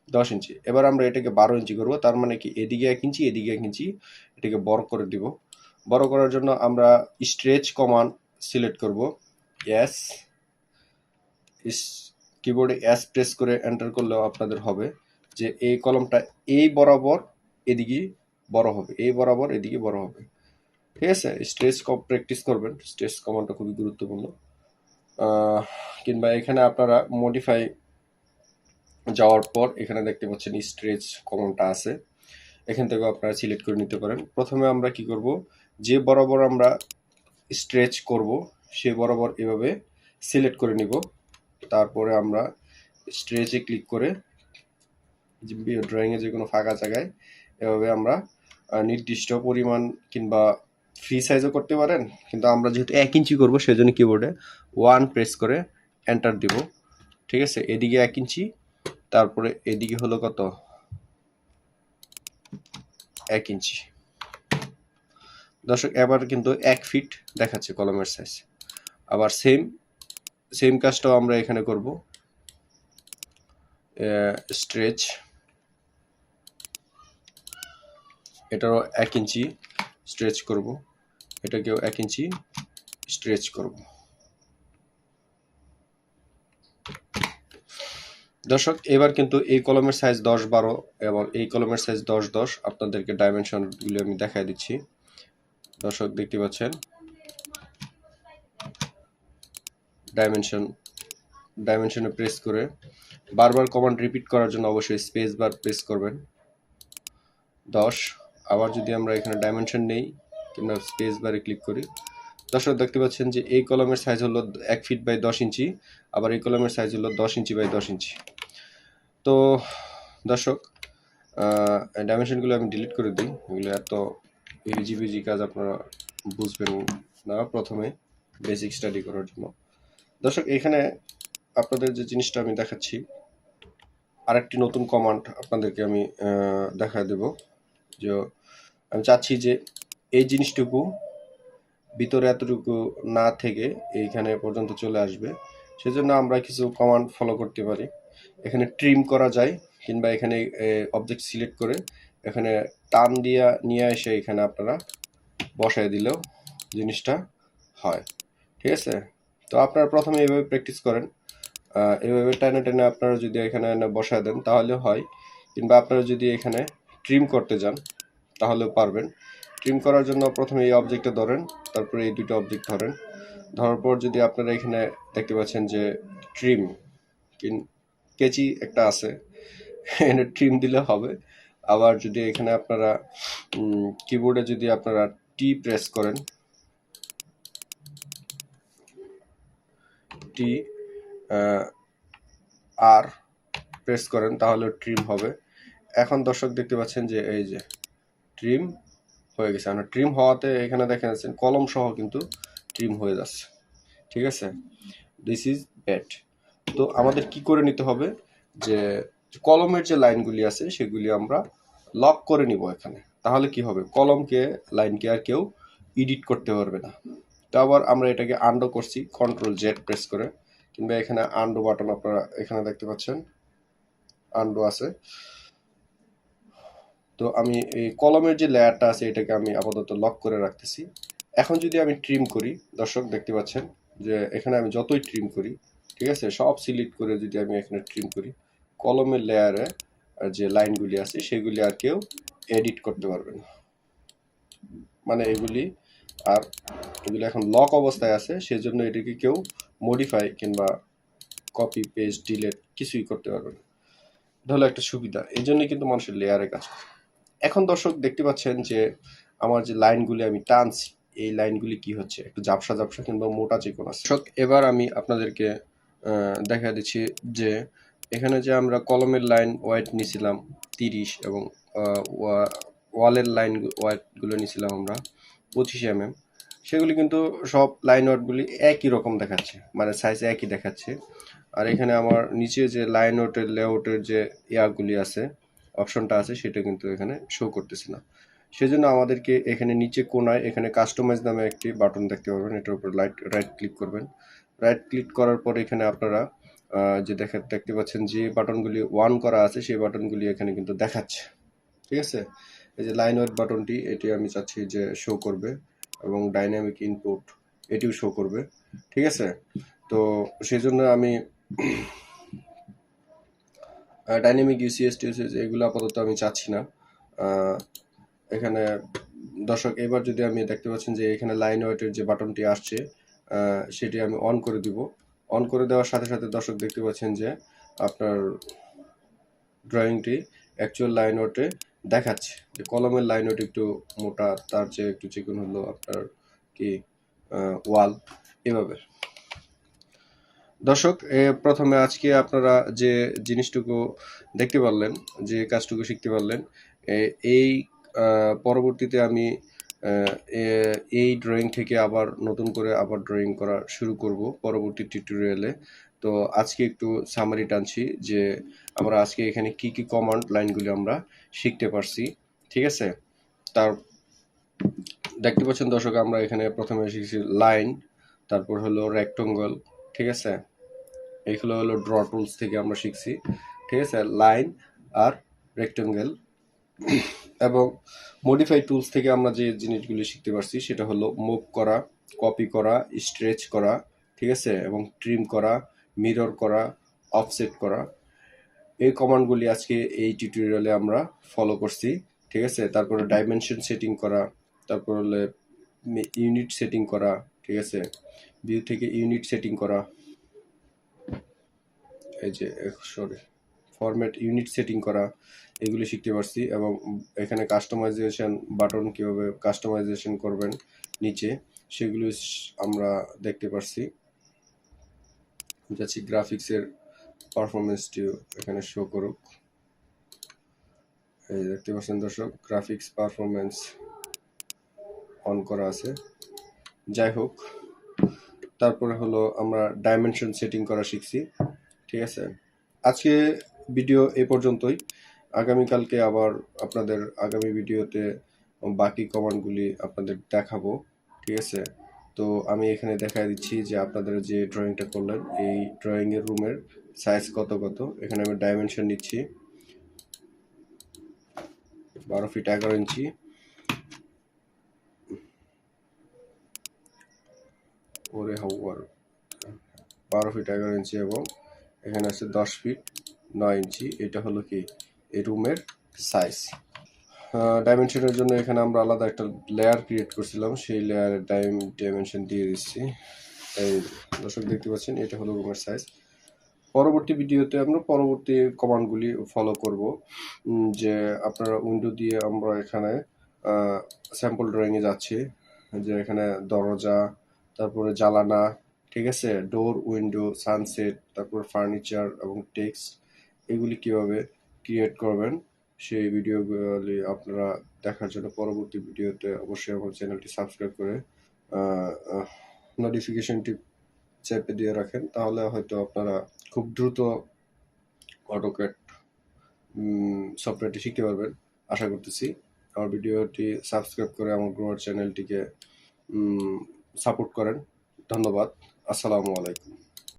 10 ইঞ্চি। এবার আমরা এটাকে 12 ইঞ্চি করব, তার মানে কি এদিকে 1 ইঞ্চি এদিকে 1 ইঞ্চি, এটাকে বড় করে দিব। বড় করার জন্য আমরা স্ট্রেচ কমান্ড সিলেক্ট করব, এস কিবোর্ডে এস প্রেস করে এন্টার করলেও আপনাদের হবে যে এই কলমটা এই বরাবর এদিকে বড় হবে, এই বরাবর এদিকে বড় হবে। ঠিক আছে স্ট্রেচ প্র্যাকটিস করবেন, স্ট্রেচ কমান্ডটা খুবই গুরুত্বপূর্ণ। কিংবা এখানে আপনারা মডিফাই যাওয়ার পর এখানে দেখতে পাচ্ছেন স্ট্রেচ কমান্ডটা আছে, এখান থেকে আপনারা সিলেক্ট করে নিতে পারেন। প্রথমে আমরা কি করব যে বরাবর আমরা স্ট্রেচ করব সে বরাবর এভাবে সিলেক্ট করে নিব, তারপরে আমরা স্ট্রেচে ক্লিক করে ড্রয়িংয়ে যে কোনো ফাঁকা জায়গায় এভাবে আমরা নির্দিষ্ট পরিমাণ কিংবা ফ্রি সাইজও করতে পারেন, কিন্তু আমরা যেহেতু 1 ইঞ্চি করবো সেজন্য কিবোর্ডে 1 প্রেস করে এন্টার দিব। ঠিক আছে এদিকে 1 ইঞ্চি, তারপরে এদিকে হলো কত 1 ইঞ্চি। দর্শক এবার কিন্তু 1 ফিট দেখাচ্ছে কলমের সাইজ। আবার সেম কাজটাও আমরা এখানে করব, স্ট্রেচ এটারও 1 ইঞ্চি স্ট্রেচ করব, এটাকেও 1 ইঞ্চি স্ট্রেচ করব। দর্শক এবার কিন্তু এই কলমের সাইজ 10-12 এবং এই কলমের সাইজ 10-10 আপনাদেরকে ডাইমেনশনগুলো আমি দেখাই দিচ্ছি। দর্শক দেখতে পাচ্ছেন ডাইমেনশনে প্রেস করে বারবার কমান্ড রিপিট করার জন্য অবশ্যই স্পেস বার প্রেস করবেন 10। আবার যদি আমরা এখানে ডাইমেনশন নেই কিংবা স্পেস বারে ক্লিক করি, দর্শক দেখতে পাচ্ছেন যে এই কলমের সাইজ হলো 1 ফিট বাই 10 ইঞ্চি, আবার এই কলমের সাইজ হলো 10 ইঞ্চি বাই 10 ইঞ্চি। তো দর্শক ডাইমেনশনগুলো আমি ডিলিট করে দিই, এগুলো এত ইজিবিজি কাজ আপনারা বুঝবেন না প্রথমে বেসিক স্টাডি করার জন্য। দর্শক এখানে আপনাদের যে জিনিসটা আমি দেখাচ্ছি আরেকটি নতুন কমান্ড আপনাদেরকে আমি দেখা দেব, যে আমি চাচ্ছি যে এই জিনিসটুকু ভিতরে এতটুকু না থেকে এইখানে পর্যন্ত চলে আসবে। সেজন্য আমরা কিছু কমান্ড ফলো করতে পারি। এখানে ট্রিম করা যায়, কিংবা এখানে অবজেক্ট সিলেক্ট করে এখানে টান দিয়া নিয়ে এসে এখানে আপনারা বসায় দিলেও জিনিসটা হয়। ঠিক আছে, তো আপনারা প্রথমে এইভাবে প্র্যাকটিস করেন। এইভাবে টেনে টেনে আপনারা যদি এখানে এনে বসায় দেন তাহলে হয়, কিংবা আপনারা যদি এখানে ট্রিম করতে যান তাহলেও পারবেন। ট্রিম করার জন্য প্রথমে এই অবজেক্টটা ধরেন, তারপরে এই দুটো অবজেক্ট ধরেন, ধরার পর যদি আপনারা এখানে দেখতে পাচ্ছেন যে ট্রিম কেচি একটা আছে, এখানে ট্রিম দিলে হবে। আবার যদি এখানে আপনারা কিবোর্ডে যদি আপনারা টি প্রেস করেন, টি আর প্রেস করেন তাহলে ট্রিম হবে। এখন দর্শক দেখতে পাচ্ছেন যে এই যে ট্রিম হয়ে গেছে। আমরা ট্রিম হওয়াতে এখানে দেখে যাচ্ছেন কলম সহ কিন্তু ট্রিম হয়ে যাচ্ছে। ঠিক আছে, দিস ইজ ব্যাড। তো আমাদের কি করে নিতে হবে, যে কলমের যে লাইনগুলি আছে সেগুলি আমরা লক করে নিব এখানে। তাহলে কি হবে, কলমকে লাইনকে আর কেউ এডিট করতে পারবে না। তো আবার আমরা এটাকে আন্ডো করছি কন্ট্রোল জেড প্রেস করে, কিংবা এখানে আন্ডো বাটন আপনারা এখানে দেখতে পাচ্ছেন, আন্ডো আছে। তো আমি এই কলমের যে লেয়ারটা আছে এটাকে আমি আপাতত লক করে রাখতেছি। এখন যদি আমি ট্রিম করি, দর্শক দেখতে পাচ্ছেন যে এখানে আমি যতই ট্রিম করি, ঠিক আছে, সব সিলেক্ট করে যদি আমি এখানে ট্রিম করি, কলমের লেয়ারে যে লাইনগুলি আছে সেগুলি আর কেউ এডিট করতে পারবে না। মানে এগুলি এখন লক অবস্থায় আছে, সেজন্য এটাকে কেউ মডিফাই কিংবা কপি পেস্ট ডিলেট কিছুই করতে পারবে না। এটা হলো একটা সুবিধা, এই জন্যই কিন্তু মানুষের লেয়ারে কাজ করে। এখন দর্শক দেখতে পাচ্ছেন যে আমার যে লাইনগুলি আমি টানছি, এই লাইনগুলি কি হচ্ছে, একটু ঝাপসা ঝাপসা কিংবা মোটা চিকন আছে। দর্শক এবার আমি আপনাদেরকে দেখা দিচ্ছি যে এখানে যে আমরা কলমের লাইন ওয়াইড নিছিলাম 30 এবং ওয়ালের লাইন ওয়াইডগুলো নিছিলাম আমরা 25 mm, সেগুলি কিন্তু সব লাইন ওয়াইডগুলি একই রকম দেখাচ্ছে, মানে সাইজ একই দেখাচ্ছে। আর এখানে আমার নিচে যে লাইন ওয়াইডের লেআউটের যে ইয়াগুলি আছে, অপশনটা আছে, সেটা কিন্তু এখানে শো করতেছে না। সেজন্য আমাদেরকে এখানে নিচে কোনায় এখানে কাস্টমাইজ নামে একটি বাটন দেখতে পারবেন, এটার উপর রাইট ক্লিক করবেন। রাইট ক্লিক করার পর এখানে আপনারা যে দেখতে পাচ্ছেন যে বাটনগুলি ওয়ান করা আছে সেই বাটনগুলি এখানে কিন্তু দেখাচ্ছে। ঠিক আছে, এই যে লাইন ওয়েট বাটনটি, এটি আমি চাচ্ছি যে শো করবে, এবং ডাইনামিক ইনপুট এটিও শো করবে। ঠিক আছে, তো সেই জন্য আমি ডাইনামিক ইউসিএস টিউসিএস এগুলো আপাতত আমি চাচ্ছি না। এখানে দর্শক এবার যদি আমি দেখতে পাচ্ছেন যে এখানে লাইন ওয়েটের যে বাটনটি আসছে সেটি আমি অন করে দিব। অন করে দেওয়ার সাথে সাথে দর্শক দেখতে পাচ্ছেন যে আপনার ড্রয়িংটি অ্যাকচুয়াল লাইন ওয়েটে দেখাচ্ছে, যে কলমের লাইন ওয়েট একটু মোটা, তার চেয়ে একটু চিকন হলো আপনার কি ওয়াল, এভাবে। দর্শক প্রথমে আজকে আপনারা যে জিনিসটুকু দেখতে পারলেন, যে কাজটুকু শিখতে পারলেন, এই পরবর্তীতে আমি এই ড্রয়িং থেকে আবার নতুন করে আবার ড্রয়িং করা শুরু করব পরবর্তী টিউটোরিয়ালে। তো আজকে একটু সামারি টানছি যে আমরা আজকে এখানে কি কি কমান্ড লাইনগুলি আমরা শিখতে পারছি। ঠিক আছে, তার দেখতে পাচ্ছেন দর্শক আমরা এখানে প্রথমে শিখছি লাইন, তারপর হলো রেক্ট্যাঙ্গল। ঠিক আছে, এইগুলো হলো ড্র টুলস থেকে আমরা শিখছি। ঠিক আছে, লাইন আর রেক্ট্যাঙ্গেল। এবং মডিফাই টুলস থেকে আমরা যে জিনিসগুলি শিখতে পারছি সেটা হলো মুভ করা, কপি করা, স্ট্রেচ করা, ঠিক আছে, এবং ট্রিম করা, মিরর করা, অফসেট করা। এই কমান্ডগুলি আজকে এই টিউটোরিয়ালে আমরা ফলো করছি। ঠিক আছে, তারপরে ডাইমেনশন সেটিং করা, তারপর হলে ইউনিট সেটিং করা, ঠিক আছে, ভিউ থেকে ইউনিট সেটিং করা, এই যে সরি ফরম্যাট ইউনিট সেটিং করা, এগুলি শিখতে পারছি। এবং এখানে কাস্টমাইজেশন বাটন কীভাবে কাস্টমাইজেশন করবেন নিচে, সেগুলো আমরা দেখতে পারছি। যাচ্ছি গ্রাফিক্সের পারফরমেন্সটিও এখানে শো করুক। এই দেখতে পাচ্ছেন দর্শক, গ্রাফিক্স পারফরমেন্স অন করা আছে। যাই হোক, তারপরে হলো আমরা ডাইমেনশন সেটিং করা শিখছি। ঠিক আছে, আজকে ভিডিও এ পর্যন্তই। আগামীকালকে আবার আপনাদের আগামী ভিডিওতে বাকি কমান্ডগুলি আপনাদের দেখাবো। ঠিক আছে, তো আমি এখানে দেখাই দিচ্ছি যে আপনাদের যে ড্রয়িংটা করলেন এই ড্রয়িংয়ের রুমের সাইজ কত কত। এখানে আমি ডাইমেনশন নিচ্ছি 12 ফিট 11 ইঞ্চি, ওরে হাওয়ার 12 ফিট 11 ইঞ্চি, এবং এখানে আছে 10 ফিট 9 ইঞ্চি। এটা হলো কি এই রুমের সাইজ। ডাইমেনশনের জন্য এখানে আমরা আলাদা একটা লেয়ার ক্রিয়েট করছিলাম, সেই লেয়ারের ডাইমেনশন দিয়ে দিচ্ছি। এই দর্শক দেখতে পাচ্ছেন, এটা হলো রুমের সাইজ। পরবর্তী ভিডিওতে আমরা পরবর্তী কমান্ডগুলি ফলো করব, যে আপনারা উইন্ডো দিয়ে আমরা এখানে স্যাম্পল ড্রয়িংয়ে যাচ্ছি, যে এখানে দরজা, তারপরে জানালা, ঠিক আছে, ডোর, উইন্ডো, সানসেট, তারপর ফার্নিচার এবং টেক্সট, এগুলি কিভাবে ক্রিয়েট করবেন সেই ভিডিওগুলি আপনারা দেখার জন্য পরবর্তী ভিডিওতে অবশ্যই আমার চ্যানেলটি সাবস্ক্রাইব করে নোটিফিকেশনটি চেপে দিয়ে রাখেন, তাহলে হয়তো আপনারা খুব দ্রুত অটোক্যাড সফটওয়্যারটি শিখতে পারবেন আশা করতেছি। আমার ভিডিওটি সাবস্ক্রাইব করে আমার গ্রোয়ার চ্যানেলটিকে সাপোর্ট করেন। ধন্যবাদ। আসসালামু আলাইকুম।